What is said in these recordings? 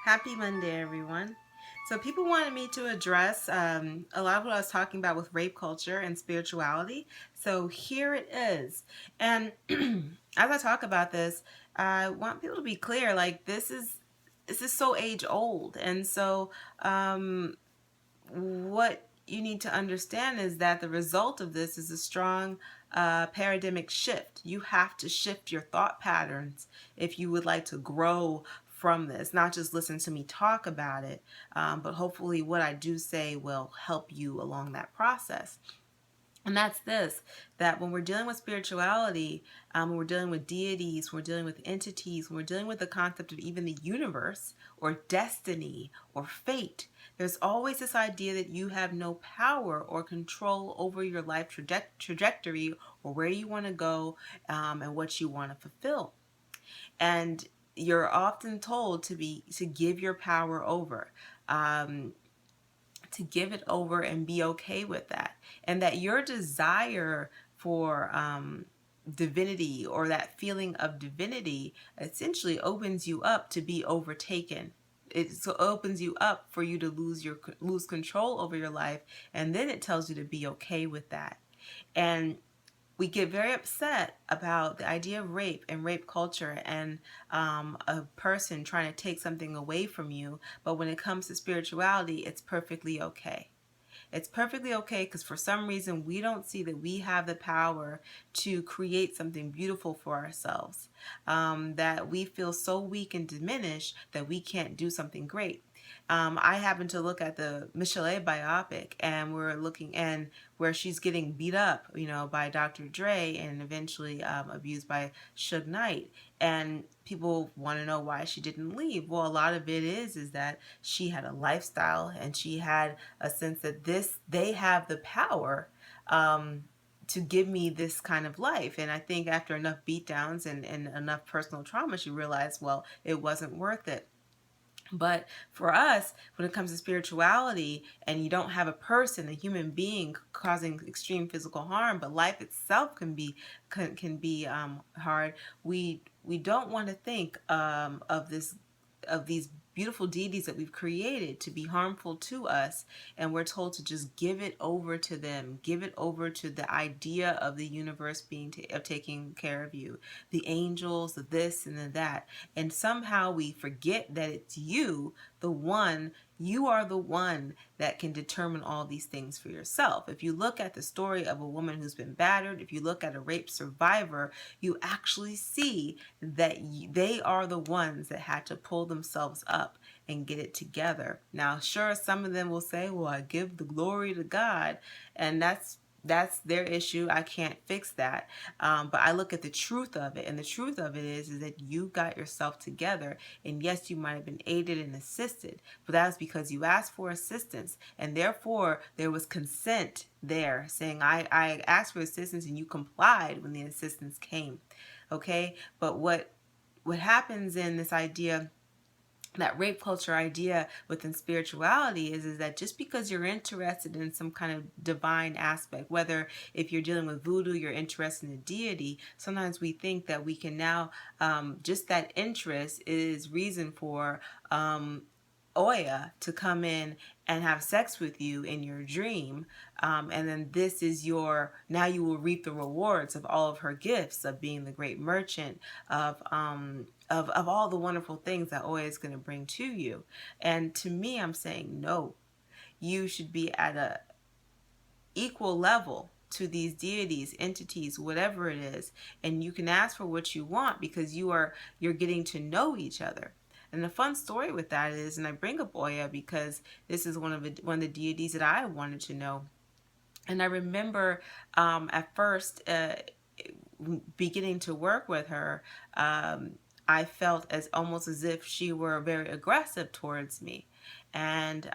Happy Monday, everyone. So, people wanted me to address a lot of what I was talking about with rape culture and spirituality. So, here it is. And as I talk about this, I want people to be clear. Like, this is so age old, and so what you need to understand is that the result of this is a strong paradigmic shift. You have to shift your thought patterns if you would like to grow from this, not just listen to me talk about it, but hopefully what I do say will help you along that process. And that's this, that when we're dealing with spirituality, when we're dealing with deities, when we're dealing with entities, when we're dealing with the concept of even the universe or destiny or fate, there's always this idea that you have no power or control over your life trajectory or where you want to go and what you want to fulfill. And you're often told to give your power over. To give it over and be okay with that. And that your desire for divinity or that feeling of divinity essentially opens you up to be overtaken. It so opens you up for you to lose control over your life, and then it tells you to be okay with that. And we get very upset about the idea of rape and rape culture and a person trying to take something away from you. But when it comes to spirituality, it's perfectly okay. It's perfectly okay because for some reason we don't see that we have the power to create something beautiful for ourselves. That we feel so weak and diminished that we can't do something great. I happened to look at the Michelle biopic, and we're looking and where she's getting beat up, by Dr. Dre and eventually abused by Suge Knight. And people want to know why she didn't leave. Well, a lot of it is that she had a lifestyle and she had a sense that they have the power to give me this kind of life. And I think after enough beatdowns and enough personal trauma, she realized, well, it wasn't worth it. But for us, when it comes to spirituality, and you don't have a person, a human being causing extreme physical harm, but life itself can be hard. We don't want to think of these beautiful deities that we've created to be harmful to us, and we're told to just give it over to them, give it over to the idea of the universe of taking care of you, the angels, the this and the that. And somehow we forget that it's you are the one that can determine all these things for yourself. If you look at the story of a woman who's been battered, if you look at a rape survivor, you actually see that they are the ones that had to pull themselves up and get it together. Now, sure, some of them will say, well, I give the glory to God, and that's their issue. I can't fix that. But I look at the truth of it, and the truth of it is that you got yourself together. And yes, you might have been aided and assisted, but that was because you asked for assistance, and therefore there was consent there, saying I asked for assistance and you complied when the assistance came. Okay, but what happens in this idea, that rape culture idea within spirituality, is that just because you're interested in some kind of divine aspect, whether if you're dealing with voodoo, you're interested in a deity, sometimes we think that we can now, just that interest is reason for Oya to come in and have sex with you in your dream, and then this is now you will reap the rewards of all of her gifts of being the great merchant of all the wonderful things that Oya is going to bring to you. And to me, I'm saying no. You should be at a equal level to these deities, entities, whatever it is, and you can ask for what you want because you're getting to know each other. And the fun story with that is, and I bring up Oya because this is one of the deities that I wanted to know. And I remember at first beginning to work with her, I felt as almost as if she were very aggressive towards me, and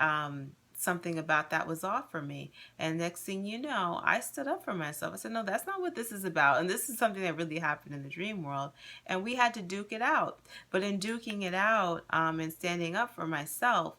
something about that was off for me. And next thing you know, I stood up for myself. I said, no, that's not what this is about. And this is something that really happened in the dream world. And we had to duke it out. But in duking it out and standing up for myself,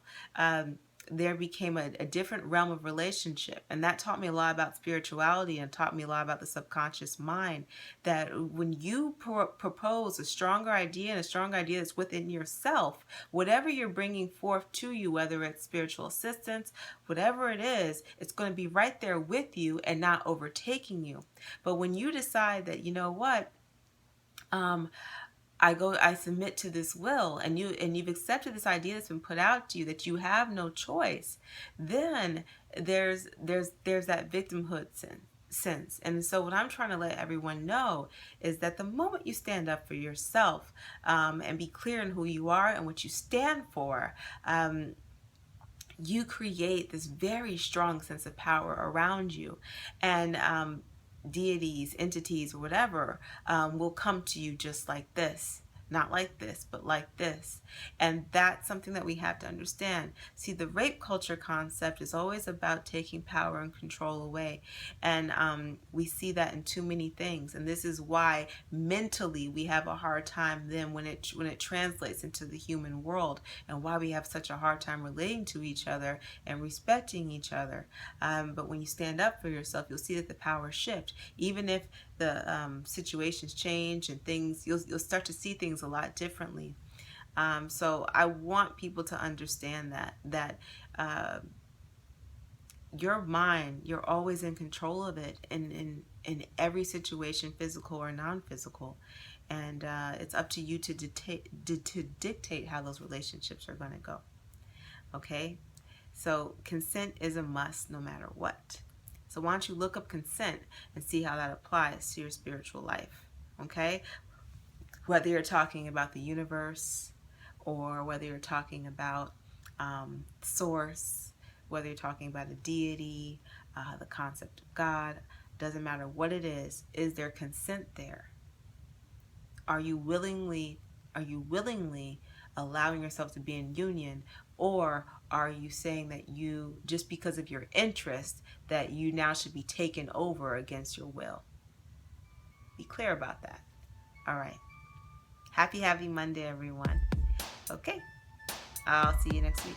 there became a different realm of relationship. And that taught me a lot about spirituality and taught me a lot about the subconscious mind. That when you propose a stronger idea and a strong idea that's within yourself, whatever you're bringing forth to you, whether it's spiritual assistance, whatever it is, it's going to be right there with you and not overtaking you. But when you decide that, you know what, I submit to this will, and you've accepted this idea that's been put out to you that you have no choice, then there's that victimhood sense. And so what I'm trying to let everyone know is that the moment you stand up for yourself, and be clear in who you are and what you stand for, you create this very strong sense of power around you. And deities, entities, or whatever, will come to you just like this. Not like this, but like this. And that's something that we have to understand. See, the rape culture concept is always about taking power and control away. And we see that in too many things. And this is why mentally we have a hard time then when it translates into the human world, and why we have such a hard time relating to each other and respecting each other. But when you stand up for yourself, you'll see that the power shift. Even if the situations change and things, you'll start to see things a lot differently. So I want people to understand that your mind, you're always in control of it in every situation, physical or non-physical. And it's up to you to dictate how those relationships are going to go. Okay? So consent is a must no matter what. So why don't you look up consent and see how that applies to your spiritual life, okay? Whether you're talking about the universe, or whether you're talking about source, whether you're talking about a deity, the concept of God, doesn't matter what it is there consent there? Are you willingly allowing yourself to be in union, or are you saying that you, just because of your interest, that you now should be taken over against your will? Be clear about that. All right. Happy Monday, everyone. Okay. I'll see you next week.